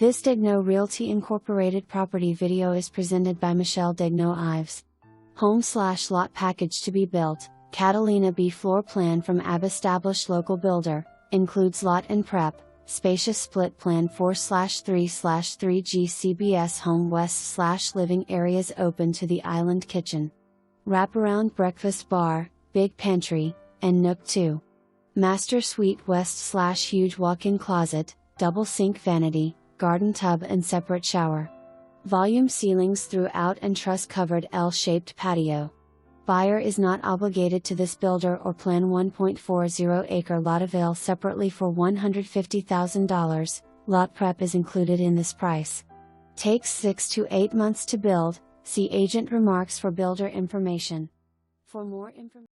This Daignault Realty Incorporated property video is presented by Daignault-Ives. Home/lot package to be built, Catalina B floor plan from AB established local builder, includes lot and prep, spacious split plan 4/3/3 GCBS home west/living areas open to the island kitchen. Wraparound breakfast bar, big pantry, and nook 2. Master suite west/huge walk-in closet, double sink vanity, garden tub and separate shower. Volume ceilings throughout and truss covered L-shaped patio. Buyer is not obligated to this builder or plan 1.40 acre lot avail separately for $150,000. Lot prep is included in this price. Takes 6 to 8 months to build. See agent remarks for builder information. For more information